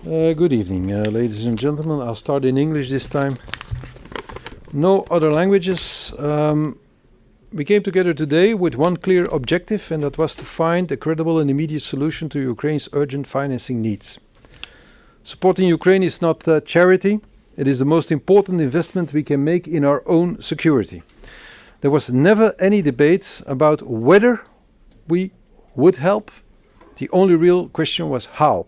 Good evening, ladies and gentlemen. I'll start in English this time. No other languages. We came together today with one clear objective, and that was to find a credible and immediate solution to Ukraine's urgent financing needs. Supporting Ukraine is not charity. It is the most important investment we can make in our own security. There was never any debate about whether we would help. The only real question was how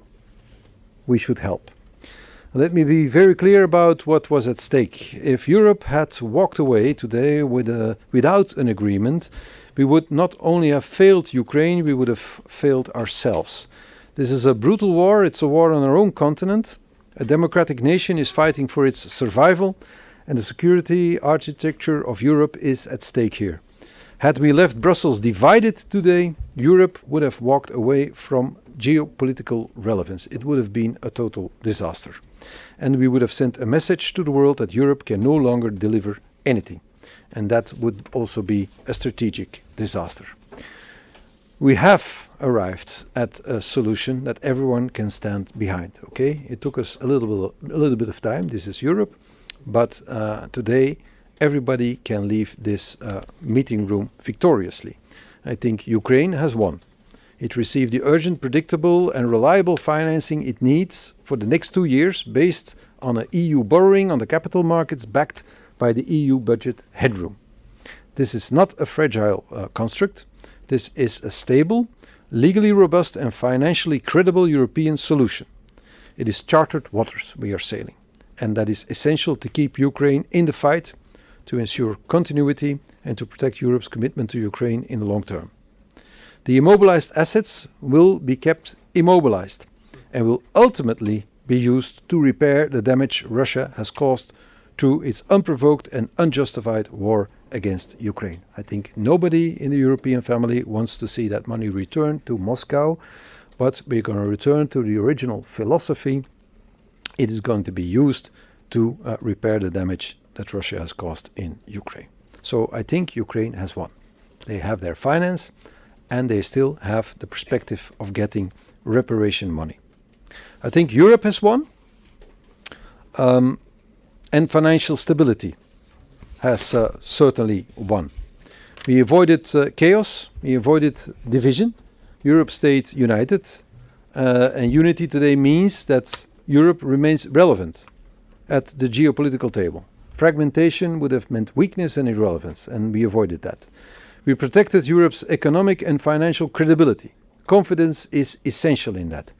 we should help. Let me be very clear about what was at stake. If Europe had walked away today without an agreement, we would not only have failed Ukraine, we would have failed ourselves. This is a brutal war. It's a war on our own continent. A democratic nation is fighting for its survival, and the security architecture of Europe is at stake here. Had we left Brussels divided today, Europe would have walked away from geopolitical relevance. It would have been a total disaster. And we would have sent a message to the world that Europe can no longer deliver anything. And that would also be a strategic disaster. We have arrived at a solution that everyone can stand behind. Okay, it took us a little bit of time. This is Europe, but today everybody can leave this meeting room victoriously. I think Ukraine has won. It received the urgent, predictable and reliable financing it needs for the next 2 years based on an EU borrowing on the capital markets backed by the EU budget headroom. This is not a fragile construct. This is a stable, legally robust and financially credible European solution. It is chartered waters we are sailing, and that is essential to keep Ukraine in the fight, to ensure continuity and to protect Europe's commitment to Ukraine in the long term. The immobilized assets will be kept immobilized and will ultimately be used to repair the damage Russia has caused through its unprovoked and unjustified war against Ukraine. I think nobody in the European family wants to see that money return to Moscow, but we're going to return to the original philosophy. It is going to be used to repair the damage that Russia has caused in Ukraine. So I think Ukraine has won. They have their finance, and they still have the perspective of getting reparation money. I think Europe has won, and financial stability has certainly won. We avoided chaos, we avoided division. Europe stayed united, and unity today means that Europe remains relevant at the geopolitical table. Fragmentation would have meant weakness and irrelevance, and we avoided that. We protected Europe's economic and financial credibility. Confidence is essential in that.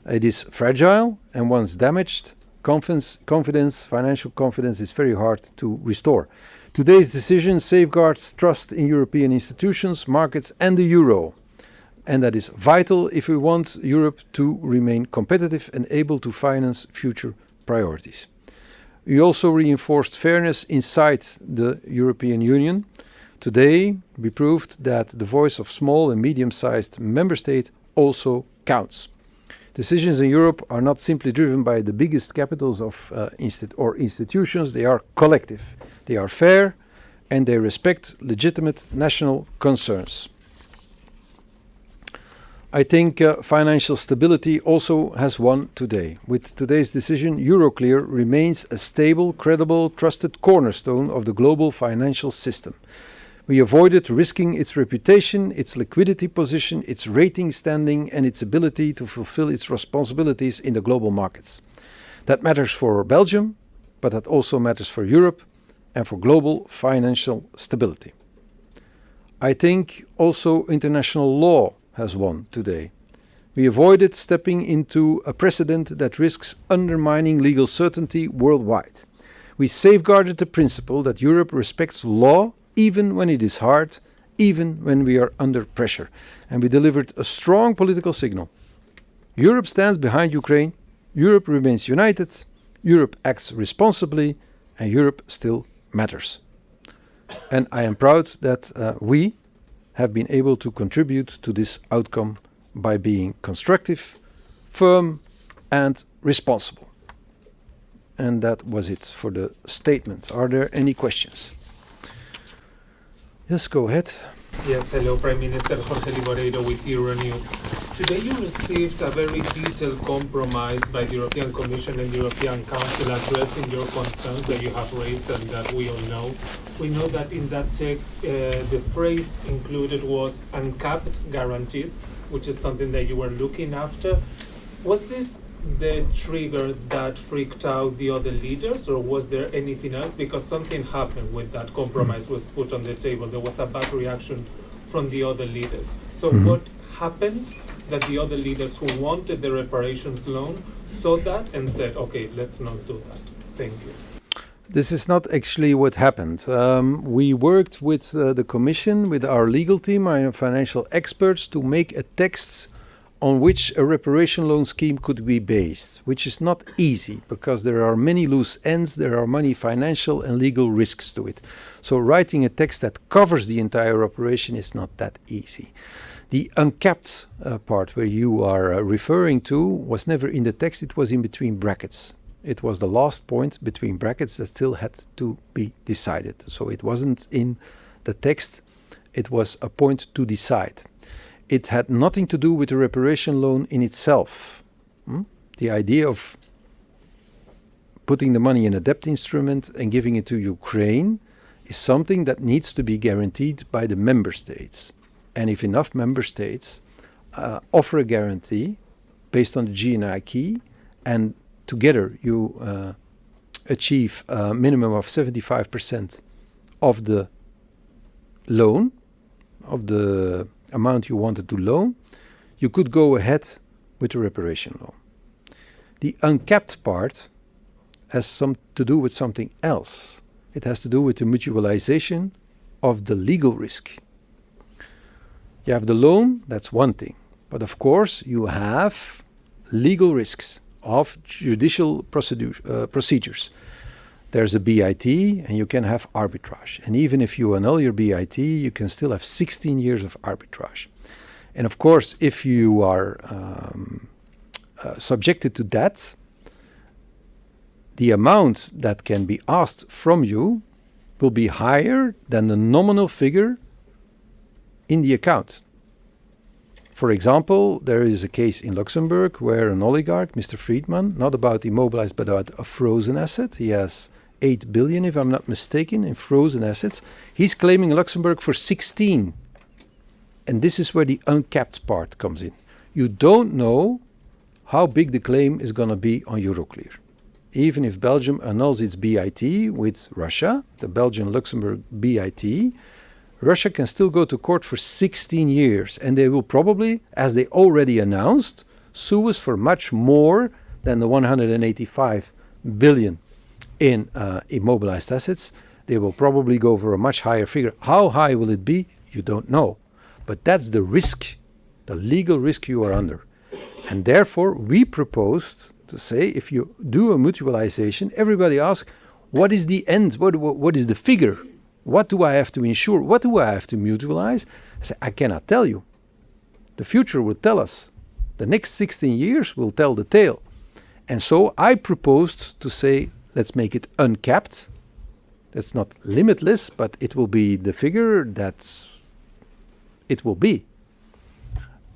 It is fragile, and once damaged, financial confidence is very hard to restore. Today's decision safeguards trust in European institutions, markets, and the euro. And that is vital if we want Europe to remain competitive and able to finance future priorities. We also reinforced fairness inside the European Union. Today, we proved that the voice of small and medium-sized member states also counts. Decisions in Europe are not simply driven by the biggest capitals of institutions. They are collective. They are fair, and they respect legitimate national concerns. I think financial stability also has won today. With today's decision, Euroclear remains a stable, credible, trusted cornerstone of the global financial system. We avoided risking its reputation, its liquidity position, its rating standing, and its ability to fulfill its responsibilities in the global markets. That matters for Belgium, but that also matters for Europe and for global financial stability. I think also international law has won today. We avoided stepping into a precedent that risks undermining legal certainty worldwide. We safeguarded the principle that Europe respects law even when it is hard, even when we are under pressure. And we delivered a strong political signal. Europe stands behind Ukraine, Europe remains united, Europe acts responsibly, and Europe still matters. And I am proud that we have been able to contribute to this outcome by being constructive, firm, and responsible. And that was it for the statement. Are there any questions? Yes, go ahead. Yes, hello, Prime Minister Jorge Liboreiro with Euronews. Today you received a very detailed compromise by the European Commission and the European Council addressing your concerns that you have raised and that we all know. We know that in that text, the phrase included was uncapped guarantees, which is something that you were looking after. Was this the trigger that freaked out the other leaders, or was there anything else? Because something happened when that compromise was put on the table. There was a bad reaction from the other leaders. So what happened that the other leaders who wanted the reparations loan saw that and said, okay, let's not do that? Thank you. This is not actually what happened. We worked with the Commission, with our legal team, our financial experts, to make a text on which a reparation loan scheme could be based, which is not easy because there are many loose ends, there are many financial and legal risks to it. So writing a text that covers the entire operation is not that easy. The uncapped part where you are referring to was never in the text, it was in between brackets. It was the last point between brackets that still had to be decided. So it wasn't in the text, it was a point to decide. It had nothing to do with the reparation loan in itself. The idea of putting the money in a debt instrument and giving it to Ukraine is something that needs to be guaranteed by the member states. And if enough member states offer a guarantee based on the GNI key, and together you achieve a minimum of 75% of the loan, of the amount you wanted to loan, you could go ahead with the reparation loan. The uncapped part has some to do with something else. It has to do with the mutualization of the legal risk. You have the loan, that's one thing. But of course, you have legal risks of judicial procedures. There's a BIT and you can have arbitrage. And even if you annul your BIT, you can still have 16 years of arbitrage. And of course, if you are subjected to that, the amount that can be asked from you will be higher than the nominal figure in the account. For example, there is a case in Luxembourg where an oligarch, Mr. Friedman, not about immobilized but about a frozen asset, he has 8 billion, if I'm not mistaken, in frozen assets. He's claiming Luxembourg for 16. And this is where the uncapped part comes in. You don't know how big the claim is going to be on Euroclear. Even if Belgium annuls its BIT with Russia, the Belgian-Luxembourg BIT, Russia can still go to court for 16 years. And they will probably, as they already announced, sue us for much more than the 185 billion in immobilized assets. They will probably go for a much higher figure. How high will it be? You don't know. But that's the risk, the legal risk you are under. And therefore, we proposed to say, if you do a mutualization, everybody asks, what is the end? What is the figure? What do I have to insure? What do I have to mutualize? I say, I cannot tell you. The future will tell us. The next 16 years will tell the tale. And so I proposed to say, let's make it uncapped. That's not limitless, but it will be the figure that it will be.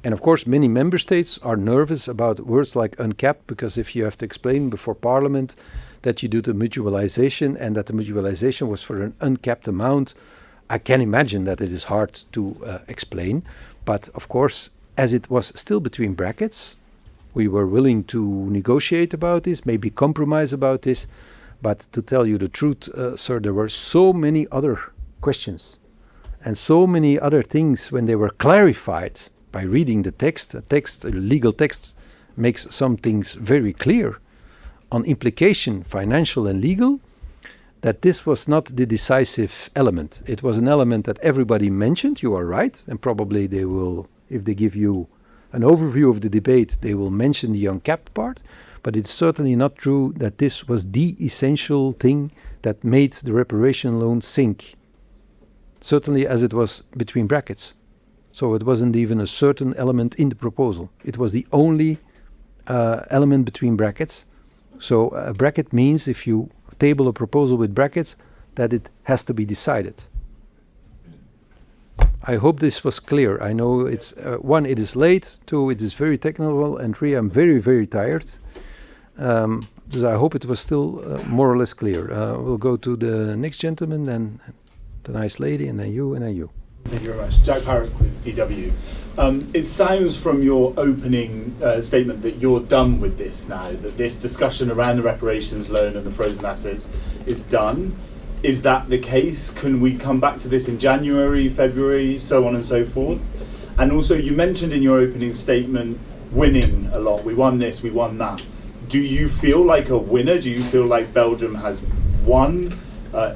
And of course, many member states are nervous about words like uncapped, because if you have to explain before Parliament that you do the mutualization and that the mutualization was for an uncapped amount, I can imagine that it is hard to explain. But of course, as it was still between brackets, we were willing to negotiate about this, maybe compromise about this. But to tell you the truth, sir, there were so many other questions and so many other things when they were clarified by reading the text. A legal text makes some things very clear on implication, financial and legal, that this was not the decisive element. It was an element that everybody mentioned, you are right, and probably they will, if they give you an overview of the debate, they will mention the uncapped part, but it's certainly not true that this was the essential thing that made the reparation loan sink. Certainly as it was between brackets. So it wasn't even a certain element in the proposal. It was the only element between brackets. So a bracket means if you table a proposal with brackets, that it has to be decided. I hope this was clear. I know it's one, it is late. Two, it is very technical, and three, I'm very, very tired. So I hope it was still more or less clear. We'll go to the next gentleman, then the nice lady, and then you, and then you. Thank you very much. Jack Parrock with DW. It sounds from your opening statement that you're done with this now, that this discussion around the reparations loan and the frozen assets is done. Is that the case? Can we come back to this in January, February, so on and so forth? And also, you mentioned in your opening statement winning a lot. We won this, we won that. Do you feel like a winner? Do you feel like Belgium has won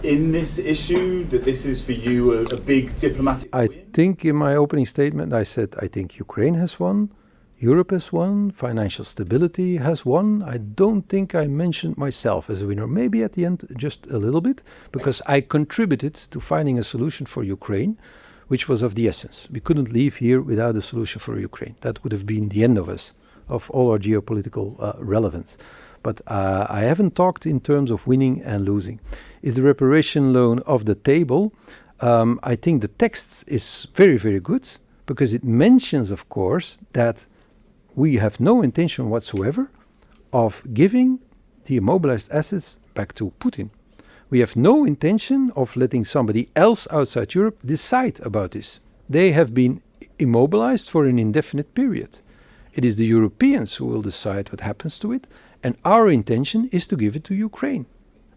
in this issue, that this is for you a big diplomatic win? I think in my opening statement I said I think Ukraine has won, Europe has won, financial stability has won. I don't think I mentioned myself as a winner. Maybe at the end just a little bit, because I contributed to finding a solution for Ukraine, which was of the essence. We couldn't leave here without a solution for Ukraine. That would have been the end of us, of all our geopolitical relevance. But I haven't talked in terms of winning and losing. Is the reparation loan off the table? I think the text is very, very good, because it mentions, of course, that we have no intention whatsoever of giving the immobilized assets back to Putin. We have no intention of letting somebody else outside Europe decide about this. They have been immobilized for an indefinite period. It is the Europeans who will decide what happens to it, and our intention is to give it to Ukraine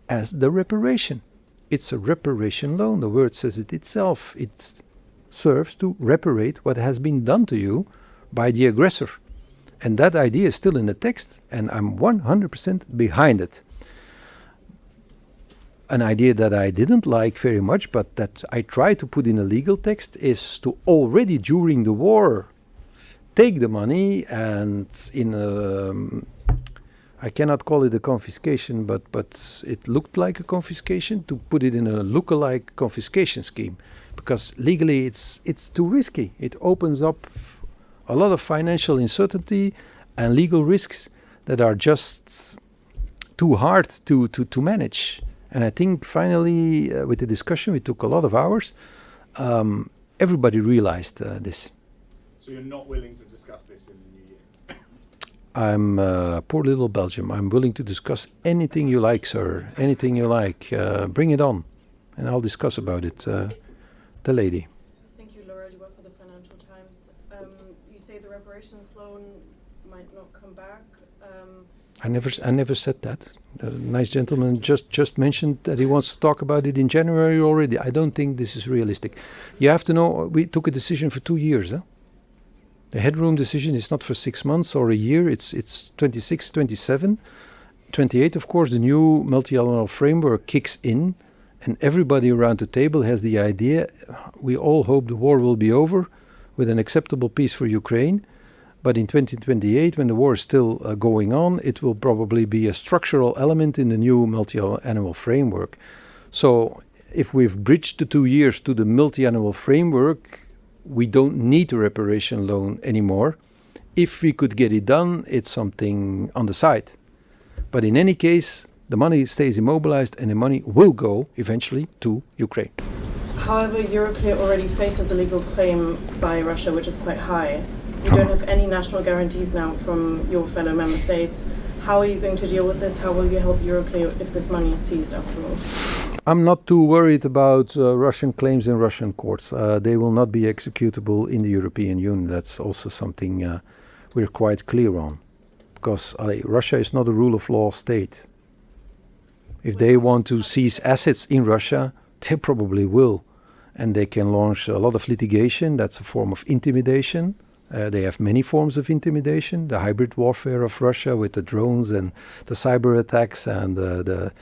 as the reparation. It's a reparation loan. The word says it itself. It serves to reparate what has been done to you by the aggressor. And that idea is still in the text, and I'm 100% behind it. An idea that I didn't like very much, but that I tried to put in a legal text, is to already during the war take the money and in a, I cannot call it a confiscation, but it looked like a confiscation, to put it in a lookalike confiscation scheme, because legally it's too risky. It opens up a lot of financial uncertainty and legal risks that are just too hard to manage. And I think finally, with the discussion, we took a lot of hours, everybody realized this. So you're not willing to discuss this in the new year? I'm poor little Belgium. I'm willing to discuss anything you like, sir. Anything you like. Bring it on. And I'll discuss about it. The lady. Thank you, Laura. You work for the Financial Times. You say the reparations loan might not come back. I never said that. The nice gentleman just mentioned that he wants to talk about it in January already. I don't think this is realistic. You have to know, we took a decision for 2 years. The headroom decision is not for 6 months or a year. It's 26, 27, 28. Of course, the new multi-annual framework kicks in, and everybody around the table has the idea. We all hope the war will be over with an acceptable peace for Ukraine. But in 2028, when the war is still going on, it will probably be a structural element in the new multi-annual framework. So if we've bridged the 2 years to the multi-annual framework, we don't need a reparation loan anymore. If we could get it done, it's something on the side. But in any case, the money stays immobilized, and the money will go eventually to Ukraine. However, Euroclear already faces a legal claim by Russia, which is quite high. You don't have any national guarantees now from your fellow member states. How are you going to deal with this? How will you help Euroclear if this money is seized after all? I'm not too worried about Russian claims in Russian courts. They will not be executable in the European Union. That's also something we're quite clear on. Because Russia is not a rule of law state. If they want to seize assets in Russia, they probably will. And they can launch a lot of litigation. That's a form of intimidation. They have many forms of intimidation. The hybrid warfare of Russia with the drones and the cyber attacks and the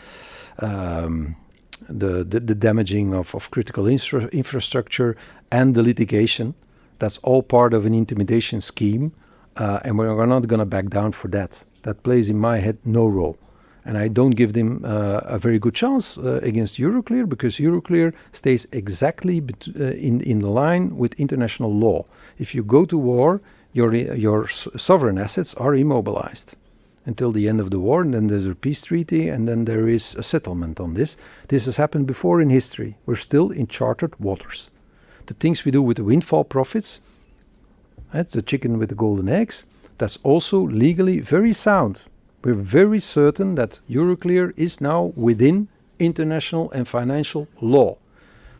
damaging of critical infrastructure and the litigation. That's all part of an intimidation scheme. And we're not going to back down for that. That plays in my head no role. And I don't give them a very good chance against Euroclear, because Euroclear stays exactly in the line with international law. If you go to war, your sovereign assets are immobilized until the end of the war, and then there's a peace treaty, and then there is a settlement on this. This has happened before in history. We're still in chartered waters. the things we do with the windfall profits, that's the chicken with the golden eggs, that's also legally very sound. We're very certain that Euroclear is now within international and financial law.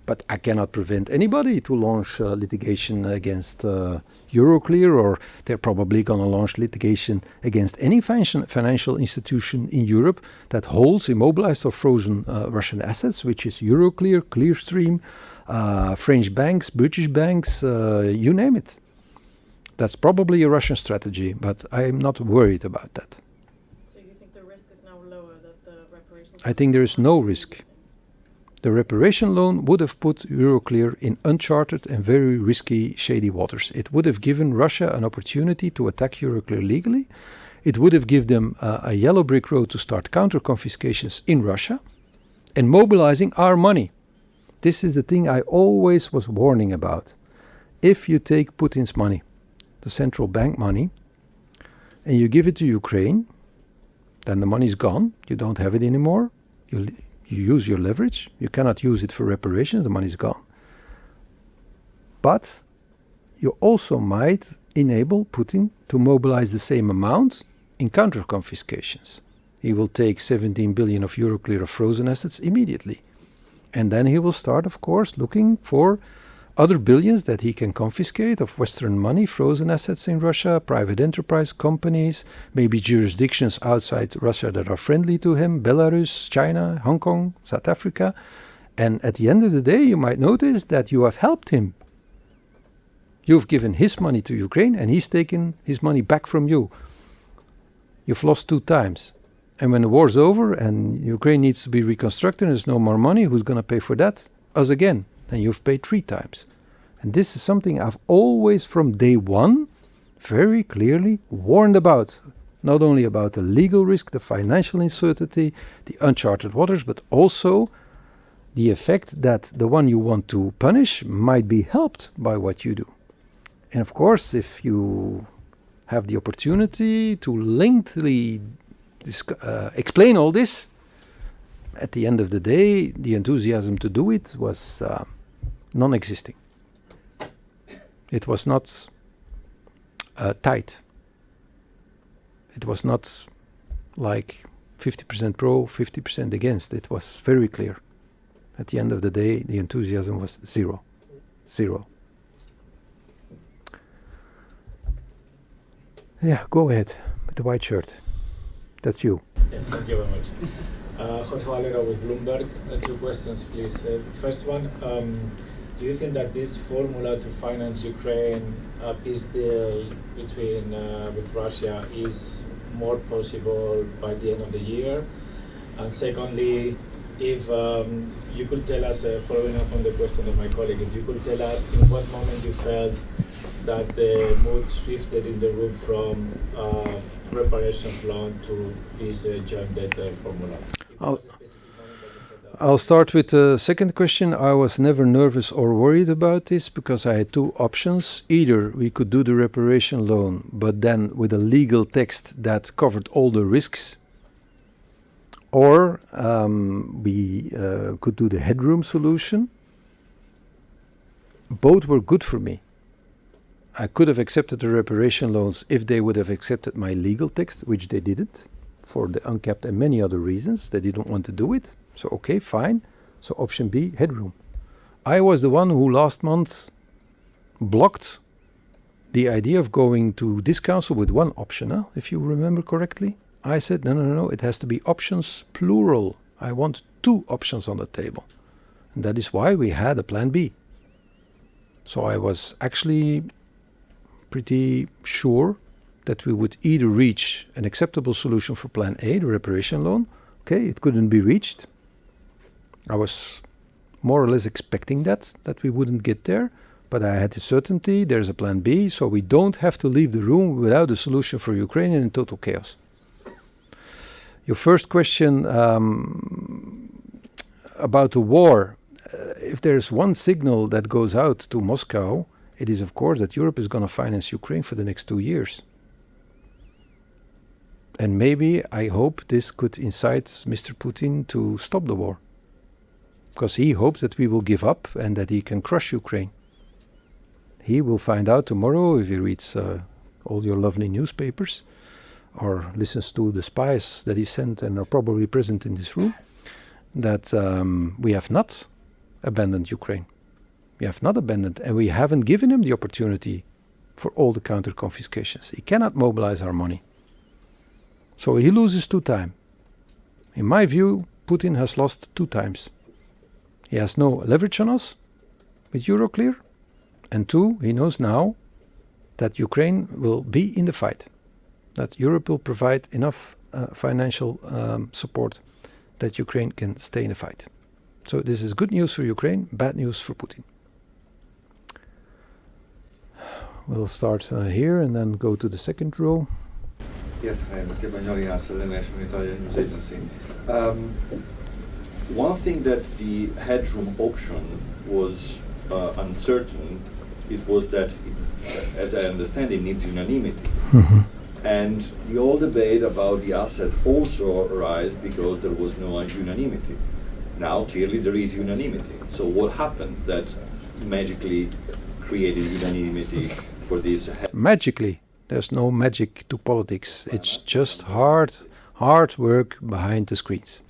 But I cannot prevent anybody to launch litigation against Euroclear, or they're probably going to launch litigation against any financial institution in Europe that holds immobilized or frozen Russian assets, which is Euroclear, Clearstream, French banks, British banks, you name it. That's probably a Russian strategy, but I'm not worried about that. So you think the risk is now lower that the reparations... I think there is no risk. The reparation loan would have put Euroclear in uncharted and very risky, shady waters. It would have given Russia an opportunity to attack Euroclear legally. It would have given them a yellow brick road to start counter-confiscations in Russia and mobilizing our money. This is the thing I always was warning about. If you take Putin's money, the central bank money, and you give it to Ukraine, then the money's gone. You don't have it anymore. You use your leverage. You cannot use it for reparations. The money's gone. But you also might enable Putin to mobilize the same amount in counter-confiscations. He will take 17 billion of Euroclear of frozen assets immediately. And then he will start, of course, looking for other billions that he can confiscate of Western money, frozen assets in Russia, private enterprise companies, maybe jurisdictions outside Russia that are friendly to him, Belarus, China, Hong Kong, South Africa. And at the end of the day, you might notice that you have helped him. You've given his money to Ukraine and he's taken his money back from you. You've lost 2 times. And when the war's over and Ukraine needs to be reconstructed and there's no more money, who's going to pay for that? Us again. Then you've paid 3 times. And this is something I've always from day one very clearly warned about. Not only about the legal risk, the financial uncertainty, the uncharted waters, but also the effect that the one you want to punish might be helped by what you do. And of course, if you have the opportunity to lengthily explain all this, at the end of the day, the enthusiasm to do it was non-existing. It was not tight. It was not like 50% pro, 50% against. It was very clear. At the end of the day, the enthusiasm was zero. Yeah, go ahead with the white shirt. That's you. Yeah, thank you very much. Jorge Valera with Bloomberg. 2 questions, please. First one, do you think that this formula to finance Ukraine, a peace deal between with Russia, is more possible by the end of the year? And secondly, if you could tell us, following up on the question of my colleague, if you could tell us in what moment you felt that the mood shifted in the room from reparation plan to this joint debt formula? I'll start with the second question. I was never nervous or worried about this because I had 2 options. Either we could do the reparation loan, but then with a legal text that covered all the risks, or we could do the headroom solution. Both were good for me. I could have accepted the reparation loans if they would have accepted my legal text, which they didn't, for the uncapped and many other reasons. They didn't want to do it. So, okay, fine. So option B, headroom. I was the one who last month blocked the idea of going to this council with 1 option, if you remember correctly. I said, no, it has to be options plural. I want 2 options on the table. And that is why we had a plan B. So I was actually pretty sure that we would either reach an acceptable solution for plan A, the reparation loan. Okay, it couldn't be reached. I was more or less expecting that we wouldn't get there, but I had the certainty there's a plan B, so we don't have to leave the room without a solution for Ukraine and in total chaos. Your first question about the war, if there's one signal that goes out to Moscow, it is of course that Europe is going to finance Ukraine for the next 2 years. And maybe, I hope, this could incite Mr. Putin to stop the war. Because he hopes that we will give up and that he can crush Ukraine. He will find out tomorrow if he reads all your lovely newspapers or listens to the spies that he sent and are probably present in this room, that we have not abandoned Ukraine. We have not abandoned, and we haven't given him the opportunity for all the counter-confiscations. He cannot mobilize our money. So he loses 2 times. In my view, Putin has lost 2 times. He has no leverage on us with Euroclear, and 2, he knows now that Ukraine will be in the fight, that Europe will provide enough financial support that Ukraine can stay in the fight. So this is good news for Ukraine, bad news for Putin. We'll start here and then go to the second row. Yes, hi, Matteo Bagnoli, the National Italian News Agency. One thing that the headroom option was uncertain, it was that, as I understand, it needs unanimity. Mm-hmm. And the whole debate about the asset also arose because there was no unanimity. Now, clearly, there is unanimity. So what happened that magically created unanimity for this? Magically. There's no magic to politics. It's just hard work behind the screens.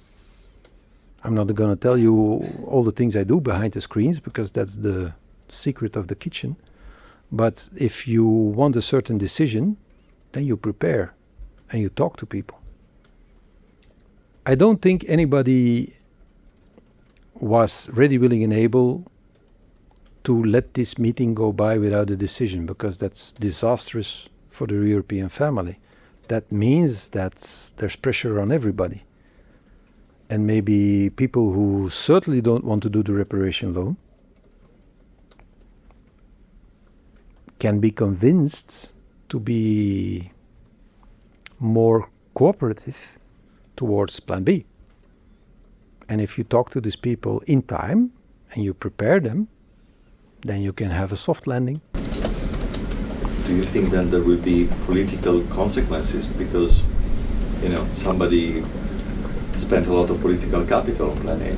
I'm not going to tell you all the things I do behind the screens because that's the secret of the kitchen. But if you want a certain decision, then you prepare and you talk to people. I don't think anybody was ready, willing and able to let this meeting go by without a decision, because that's disastrous for the European family. That means that there's pressure on everybody. And maybe people who certainly don't want to do the reparation loan can be convinced to be more cooperative towards Plan B. And if you talk to these people in time and you prepare them, then you can have a soft landing. Do you think then there will be political consequences because, somebody spent a lot of political capital on Plan A?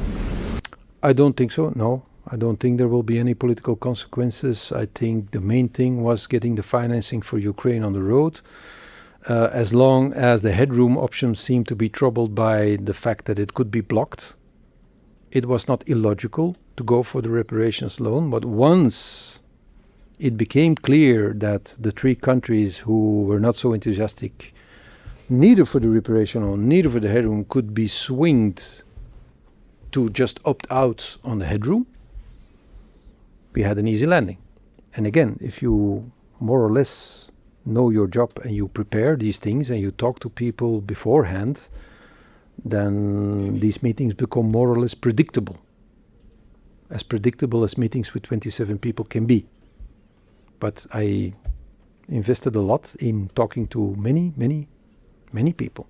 I don't think so, no. I don't think there will be any political consequences. I think the main thing was getting the financing for Ukraine on the road. As long as the headroom option seemed to be troubled by the fact that it could be blocked, it was not illogical to go for the reparations loan. But once it became clear that the 3 countries who were not so enthusiastic, neither for the reparation loan, neither for the headroom, could be swinged to just opt out on the headroom, we had an easy landing. And again, if you more or less know your job and you prepare these things and you talk to people beforehand, then these meetings become more or less predictable as meetings with 27 people can be. But I invested a lot in talking to many people.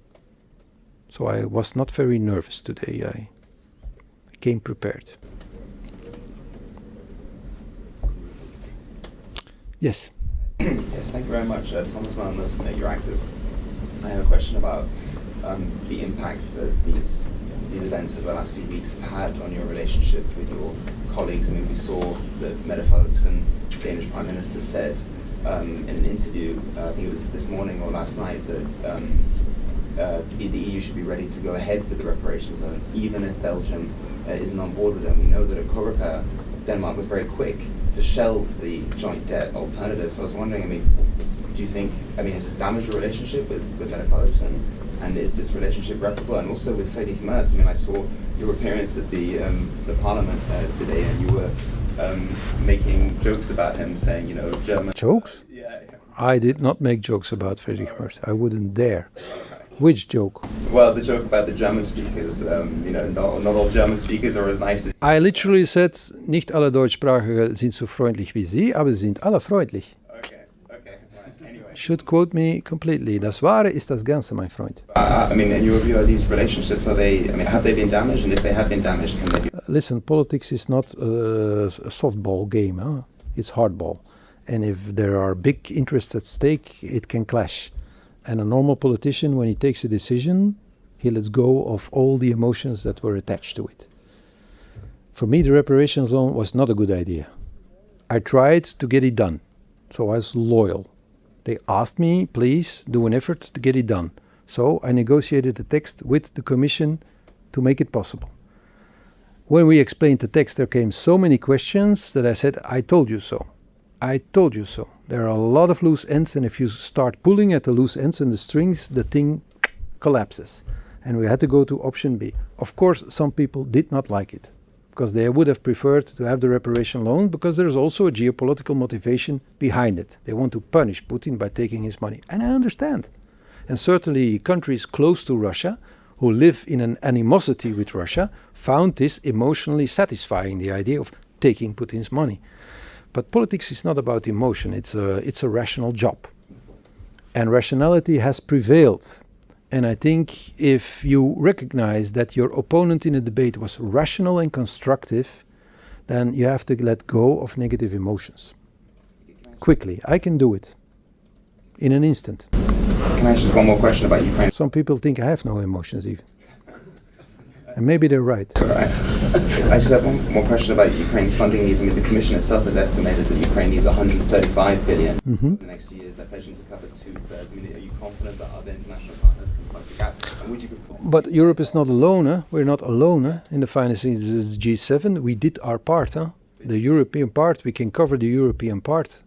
So I was not very nervous today. I came prepared. Yes. Yes, thank you very much. Thomas Mann, listener, you're active. I have a question about the impact that these events of the last few weeks have had on your relationship with your colleagues. I mean, we saw that Mette Frederiksen, Danish Prime Minister, said in an interview, I think it was this morning or last night, that the EU should be ready to go ahead with the reparations loan, even if Belgium isn't on board with it. We know that at Coreper, Denmark was very quick to shelve the joint debt alternative. So I was wondering, do you think, has this damaged your relationship with Mette Frederiksen? And is this relationship replicable? And also with Friedrich Merz, I saw your appearance at the Parliament today, and you were making jokes about him, saying, German... Jokes? Yeah. I did not make jokes about Friedrich Merz. I wouldn't dare. Which joke? Well, the joke about the German speakers. Not all German speakers are as nice as... I literally said, nicht alle Deutschsprachigen sind so freundlich wie Sie, aber sie sind alle freundlich. Okay, right. Anyway. Should quote me completely. Das Wahre ist das Ganze, mein Freund. In your view, are these relationships, have they been damaged? And if they have been damaged, can they be... Listen, politics is not a softball game. Huh? It's hardball. And if there are big interests at stake, it can clash. And a normal politician, when he takes a decision, he lets go of all the emotions that were attached to it. For me, the reparations loan was not a good idea. I tried to get it done. So I was loyal. They asked me, please do an effort to get it done. So I negotiated the text with the Commission to make it possible. When we explained the text, there came so many questions that I said, I told you so. I told you so. There are a lot of loose ends, and if you start pulling at the loose ends and the strings, the thing collapses. And we had to go to option B. Of course, some people did not like it, because they would have preferred to have the reparation loan, because there's also a geopolitical motivation behind it. They want to punish Putin by taking his money. And I understand. And certainly countries close to Russia, who live in an animosity with Russia, found this emotionally satisfying, the idea of taking Putin's money. But politics is not about emotion, it's a rational job. And rationality has prevailed. And I think if you recognize that your opponent in a debate was rational and constructive, then you have to let go of negative emotions. Quickly, I can do it. In an instant. Can I ask just one more question about Ukraine? Some people think I have no emotions even. And maybe they're right. All right. I just have one more question about Ukraine's funding needs. I mean, the Commission itself has estimated that Ukraine needs 135 billion in the next 2 years. They're pledging to cover 2/3. I mean, are you confident that other international partners can plug the gap? And would you? But Europe is not alone. Huh? We're not alone in the financing. This is G7. We did our part. Huh? The European part. We can cover the European part.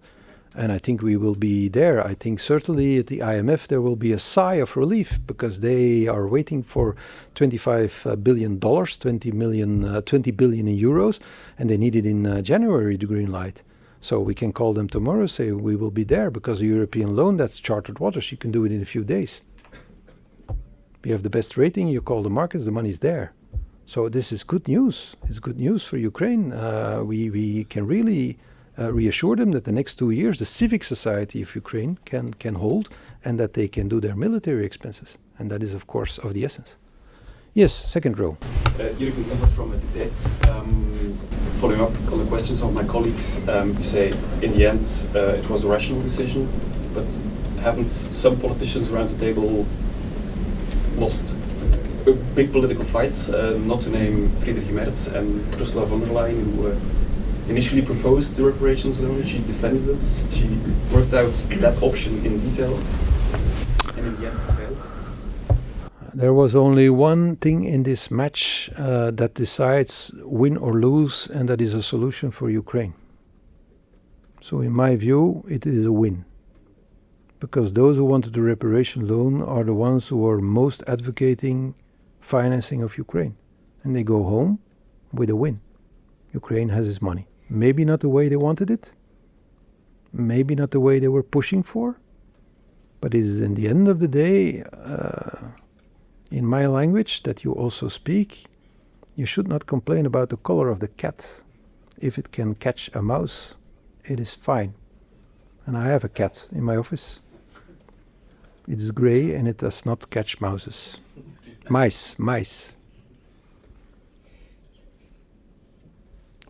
And I think we will be there. I think certainly at the IMF there will be a sigh of relief, because they are waiting for $25 billion, 20 billion in euros, and they need it in January, the green light. So we can call them tomorrow, say we will be there, because the European loan, that's chartered waters. You can do it in a few days. You have the best rating, you call the markets, the money's there. So this is good news. It's good news for Ukraine. We can really reassure them that the next 2 years the civic society of Ukraine can hold, and that they can do their military expenses. And that is, of course, of the essence. Yes, second row. Euroclear from Debt. Following up on the questions of my colleagues, you say in the end it was a rational decision, but haven't some politicians around the table lost a big political fight, not to name Friedrich Merz and Ursula von der Leyen, who initially proposed the reparations loan. She defended it. She worked out that option in detail, and in the end it failed. There was only one thing in this match that decides win or lose, and that is a solution for Ukraine. So in my view, it is a win. Because those who wanted the reparation loan are the ones who are most advocating financing of Ukraine. And they go home with a win. Ukraine has its money. Maybe not the way they wanted it. Maybe not the way they were pushing for. But it is in the end of the day, in my language that you also speak, you should not complain about the color of the cat. If it can catch a mouse, it is fine. And I have a cat in my office. It is grey and it does not catch mouses. Mice.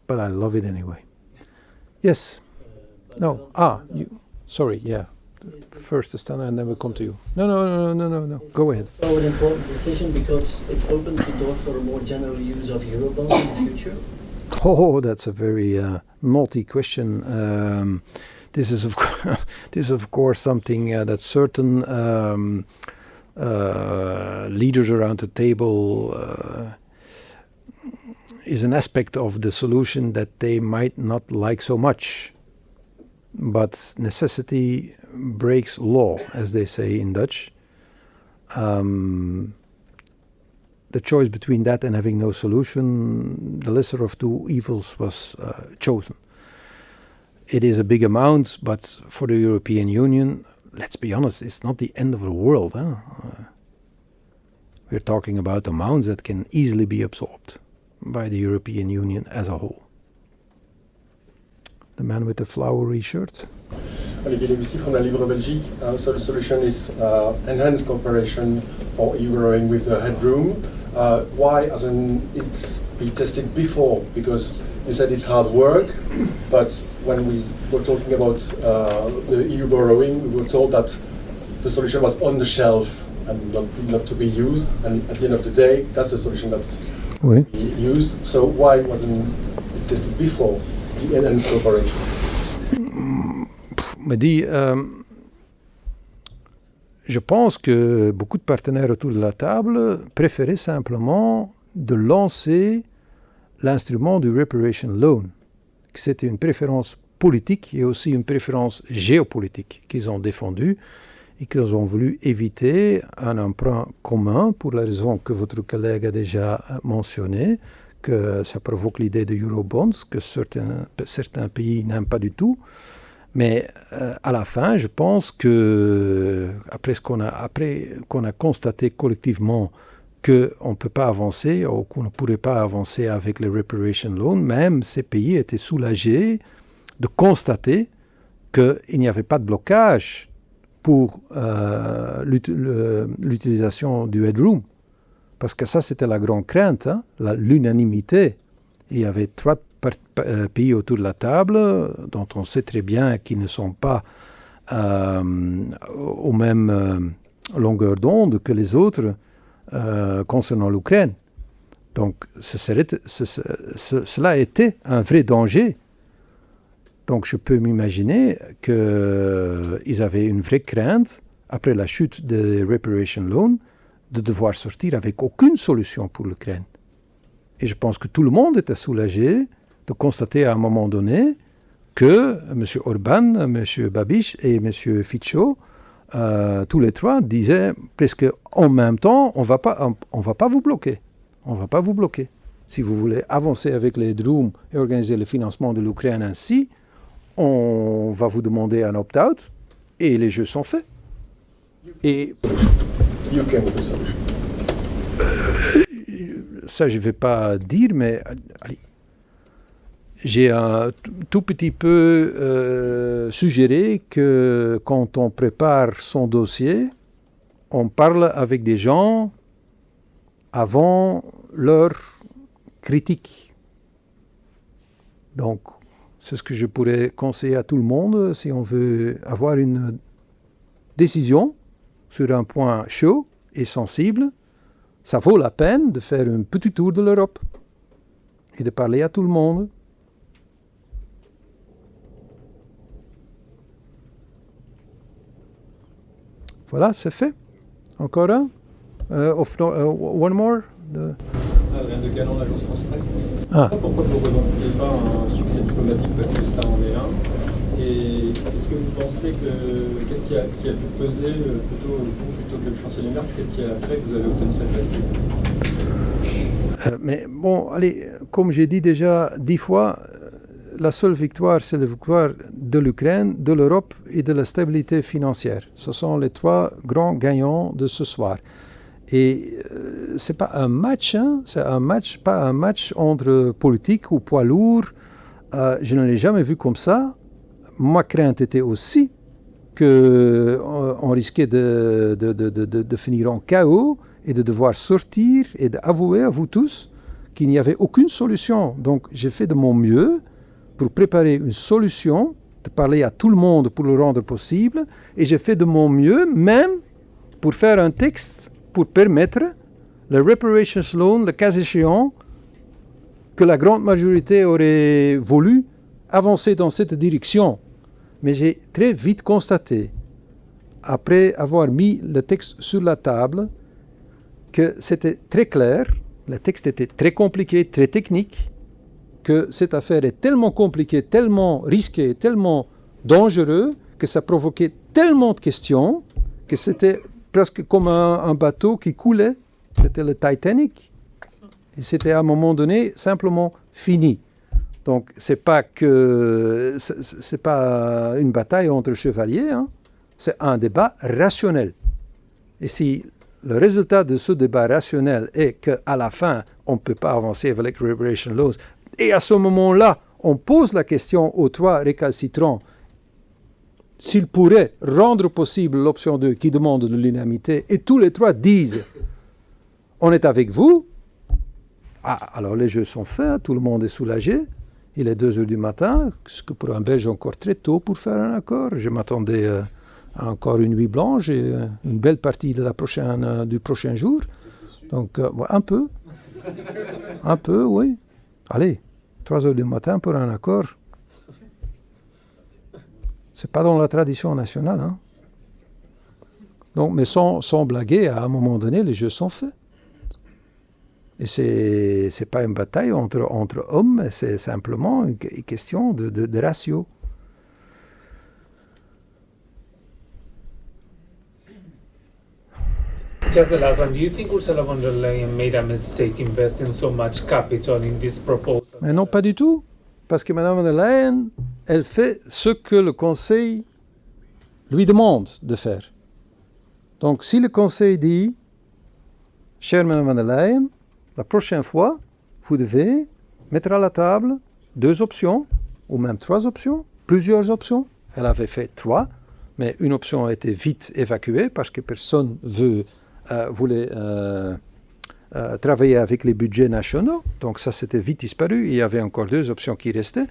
But I love it anyway. Yes. No. You. Sorry. Yeah. First, Stana, and then we'll come to you. No. Go ahead. So an important decision because it opens the door for a more general use of Eurobonds in the future. Oh, that's a very naughty question. This is of course something that certain leaders around the table is an aspect of the solution that they might not like so much. But necessity breaks law, as they say in Dutch. The choice between that and having no solution, the lesser of two evils was chosen. It is a big amount, but for the European Union, let's be honest, it's not the end of the world. We're talking about amounts that can easily be absorbed by the European Union as a whole. The man with the flowery shirt. Olivier Lebussy from La Libre Belgique. So the solution is enhanced cooperation for Eurowing with the headroom. Why hasn't it been tested before? Because you said it's hard work, but when we were talking about the EU borrowing, we were told that the solution was on the shelf and not to be used. And at the end of the day, that's the solution that's Oui. used. So why wasn't it tested before? The enhanced cooperation. me dit, je pense que beaucoup de partenaires autour de la table préféraient simplement de lancer l'instrument du reparation loan, que c'était une préférence politique et aussi une préférence géopolitique qu'ils ont défendue et qu'ils ont voulu éviter un emprunt commun pour la raison que votre collègue a déjà mentionnée, que ça provoque l'idée de Eurobonds, que certains pays n'aiment pas du tout. Mais à la fin, je pense que après qu'on a constaté collectivement qu'on ne peut pas avancer ou qu'on ne pourrait pas avancer avec les reparation loans, même ces pays étaient soulagés de constater qu'il n'y avait pas de blocage pour l'utilisation du headroom. Parce que ça, c'était la grande crainte, hein, l'unanimité. Il y avait 3 pays autour de la table dont on sait très bien qu'ils ne sont pas aux mêmes longueurs d'onde que les autres concernant l'Ukraine. Donc, cela était un vrai danger. Donc, je peux m'imaginer qu'ils avaient une vraie crainte, après la chute des reparation loans, de devoir sortir avec aucune solution pour l'Ukraine. Et je pense que tout le monde était soulagé de constater à un moment donné que M. Orban, M. Babiš et M. Fico, tous les 3 disaient presque en même temps, on va pas vous bloquer. On ne va pas vous bloquer. Si vous voulez avancer avec les Drooms et organiser le financement de l'Ukraine ainsi, on va vous demander un opt-out et les jeux sont faits. Et You came with a solution. Ça, je ne vais pas dire, mais allez, j'ai un tout petit peu suggéré que quand on prépare son dossier, on parle avec des gens avant leur critique. Donc, c'est ce que je pourrais conseiller à tout le monde si on veut avoir une décision sur un point chaud et sensible. Ça vaut la peine de faire un petit tour de l'Europe et de parler à tout le monde. Voilà, c'est fait. Encore un? One more? Rien de galant, l'agence France-Presse. Ah. Pourquoi vous ne revendiquez pas un succès diplomatique, parce que ça en est un? Et est-ce que vous pensez que qu'est-ce qui a pu peser plutôt vous plutôt que le chancelier Merz? Qu'est-ce qui a fait que vous avez obtenu cette place? Mais bon, allez, comme j'ai dit déjà 10 fois, la seule victoire, c'est la victoire de l'Ukraine, de l'Europe et de la stabilité financière. Ce sont les 3 grands gagnants de ce soir. Et c'est pas un match, hein, c'est un match, pas un match entre politique ou poids lourd. Je ne l'ai jamais vu comme ça. Ma crainte était aussi qu'on risquait de finir en chaos et de devoir sortir et d'avouer à vous tous qu'il n'y avait aucune solution. Donc j'ai fait de mon mieux pour préparer une solution, de parler à tout le monde pour le rendre possible, et j'ai fait de mon mieux même pour faire un texte pour permettre le reparations loan, le cas échéant, que la grande majorité aurait voulu avancer dans cette direction. Mais j'ai très vite constaté, après avoir mis le texte sur la table, que c'était très clair, le texte était très compliqué, très technique, que cette affaire est tellement compliquée, tellement risquée, tellement dangereuse, que ça provoquait tellement de questions, que c'était presque comme un bateau qui coulait, c'était le Titanic, et c'était à un moment donné simplement fini. Donc, c'est pas une bataille entre chevaliers, hein. C'est un débat rationnel. Et si le résultat de ce débat rationnel est qu'à la fin, on ne peut pas avancer avec les reparation laws, et à ce moment-là, on pose la question aux 3 récalcitrants s'ils pourraient rendre possible l'option 2 qui demande de l'unanimité, et tous les 3 disent « on est avec vous », alors les jeux sont faits, tout le monde est soulagé. Il est 2 heures du matin, ce que pour un Belge encore très tôt pour faire un accord. Je m'attendais à encore une nuit blanche et une belle partie de du prochain jour. Donc un peu, oui. Allez, 3 heures du matin pour un accord. C'est pas dans la tradition nationale. Hein. Donc, mais sans blaguer, à un moment donné, les jeux sont faits. Et c'est pas une bataille entre hommes, c'est simplement une question de ratio. Just the last one. Do you think Ursula von der Leyen made a mistake investing so much capital in this proposal? Mais non, pas du tout. Parce que Mme von der Leyen, elle fait ce que le Conseil lui demande de faire. Donc, si le Conseil dit, chère Mme von der Leyen, la prochaine fois, vous devez mettre à la table 2 options, ou même 3 options, plusieurs options. Elle avait fait 3, mais une option a été vite évacuée parce que personne voulait travailler avec les budgets nationaux. Donc ça, c'était vite disparu. Il y avait encore 2 options qui restaient.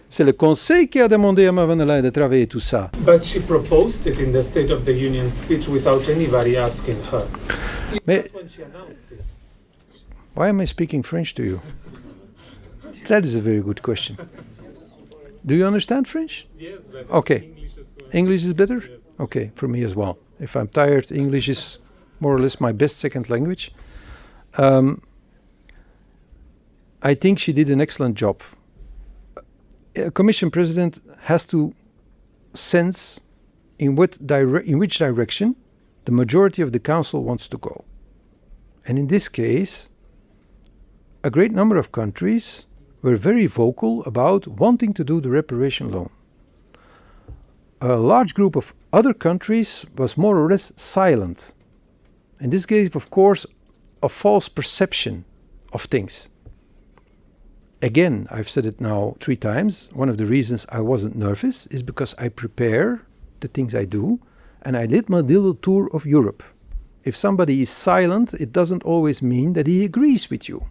C'est le Conseil qui a demandé à Mme von der Leyen de travailler tout ça. But she proposed it in the State of the Union speech without anybody asking her. Mais That's when she announced it. why am I speaking French to you? That is a very good question. Do you understand French? Yes, but Okay. English as well. English is better? Yes. Okay, for me as well. If I'm tired, English is more or less my best second language. I think she did an excellent job. A Commission President has to sense in which direction the majority of the Council wants to go. And in this case, a great number of countries were very vocal about wanting to do the reparation loan. A large group of other countries was more or less silent. And this gave, of course, a false perception of things. Again, I've said it now 3 times, one of the reasons I wasn't nervous is because I prepare the things I do, and I did my little tour of Europe. If somebody is silent, it doesn't always mean that he agrees with you,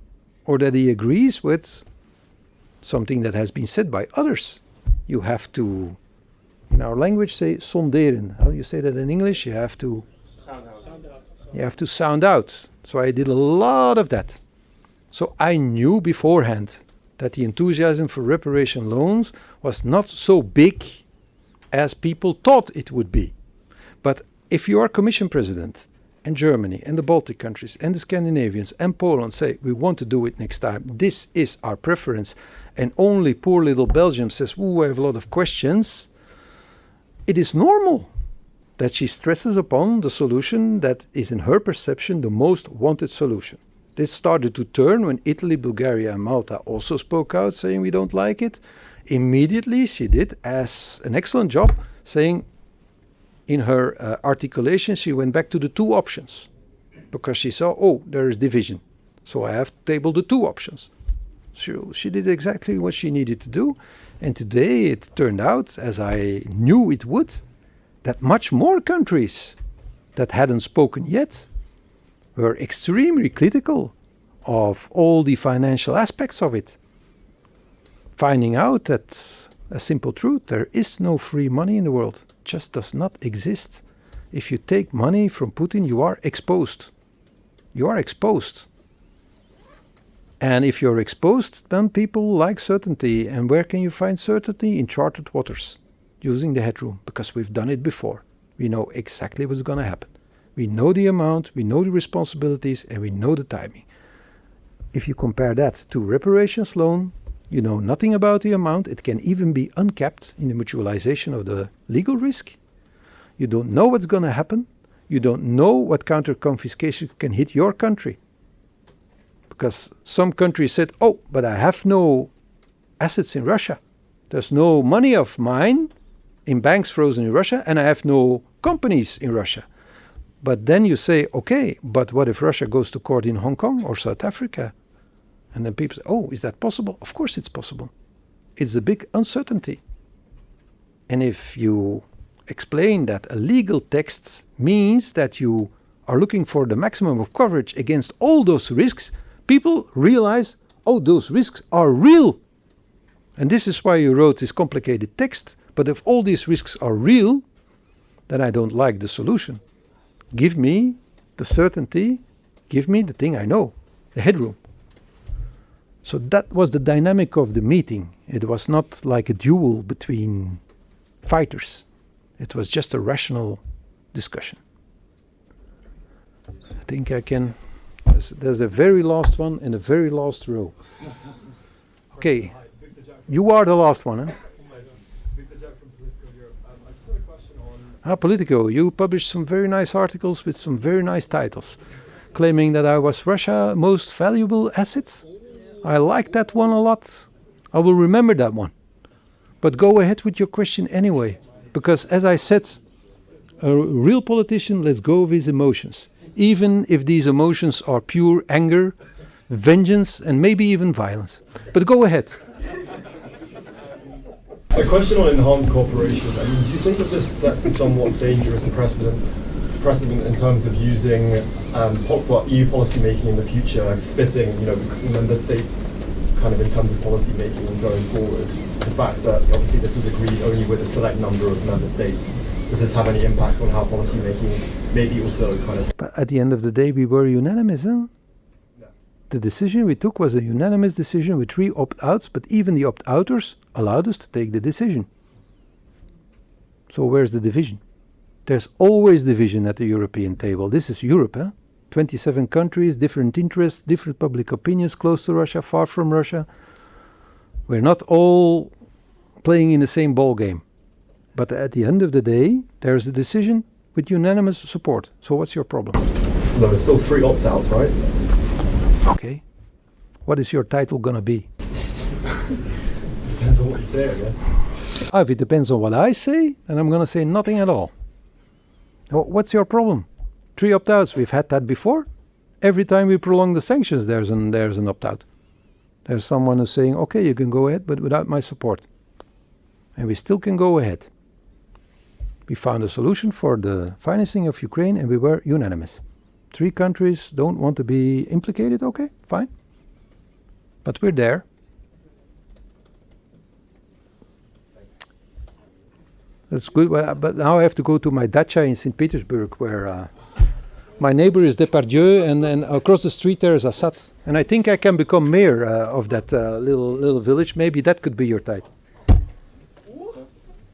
or that he agrees with something that has been said by others. You have to, in our language, say sonderen. How do you say that in English? You have to sound out. So I did a lot of that. So I knew beforehand that the enthusiasm for reparation loans was not so big as people thought it would be. But if you are Commission President, and Germany, and the Baltic countries, and the Scandinavians, and Poland say, we want to do it next time, this is our preference, and only poor little Belgium says, ooh, I have a lot of questions, it is normal that she stresses upon the solution that is in her perception the most wanted solution. This started to turn when Italy, Bulgaria and Malta also spoke out saying we don't like it. Immediately she did as an excellent job saying in her articulation she went back to the 2 options because she saw, oh, there is division. So I have to table the 2 options. So she did exactly what she needed to do. And today it turned out, as I knew it would, that much more countries that hadn't spoken yet were extremely critical of all the financial aspects of it. Finding out that a simple truth, there is no free money in the world. It just does not exist. If you take money from Putin, you are exposed. You are exposed. And if you're exposed, then people like certainty. And where can you find certainty? In charted waters, using the headroom, because we've done it before. We know exactly what's going to happen. We know the amount, we know the responsibilities, and we know the timing. If you compare that to reparations loan, you know nothing about the amount. It can even be uncapped in the mutualization of the legal risk. You don't know what's going to happen. You don't know what counter-confiscation can hit your country. Because some countries said, oh, but I have no assets in Russia. There's no money of mine in banks frozen in Russia, and I have no companies in Russia. But then you say, okay, but what if Russia goes to court in Hong Kong or South Africa? And then people say, oh, is that possible? Of course it's possible. It's a big uncertainty. And if you explain that a legal text means that you are looking for the maximum of coverage against all those risks, people realize, oh, those risks are real. And this is why you wrote this complicated text. But if all these risks are real, then I don't like the solution. Give me the certainty, give me the thing I know, the headroom. So that was the dynamic of the meeting. It was not like a duel between fighters. It was just a rational discussion. I think I can. There's the very last one in the very last row. Okay, you are the last one, huh? Politico, you published some very nice articles with some very nice titles, claiming that I was Russia's most valuable asset. I like that one a lot. I will remember that one. But go ahead with your question anyway, because as I said, a real politician lets go of his emotions, even if these emotions are pure anger, vengeance, and maybe even violence. But go ahead. A question on enhanced cooperation. I mean, do you think that this sets a somewhat dangerous precedent in terms of using EU policy making in the future, splitting, member states kind of in terms of policy making and going forward? The fact that obviously this was agreed only with a select number of member states, does this have any impact on how policy making maybe also kind of? But at the end of the day, we were unanimous, huh? The decision we took was a unanimous decision with 3 opt-outs, but even the opt-outers allowed us to take the decision. So where's the division? There's always division at the European table. This is Europe, huh? 27 countries, different interests, different public opinions, close to Russia, far from Russia. We're not all playing in the same ball game. But at the end of the day, there's a decision with unanimous support. So what's your problem? There are still 3 opt-outs, right? Okay. What is your title gonna be? Depends on what you say, I guess. If it depends on what I say, then I'm gonna say nothing at all. What's your problem? 3 opt-outs. We've had that before. Every time we prolong the sanctions, there's an opt-out. There's someone who's saying, okay, you can go ahead, but without my support. And we still can go ahead. We found a solution for the financing of Ukraine, and we were unanimous. 3 countries don't want to be implicated, okay, fine. But we're there. That's good, but now I have to go to my dacha in St. Petersburg, where my neighbor is Depardieu, and then across the street there is Assad. And I think I can become mayor of that little village. Maybe that could be your title.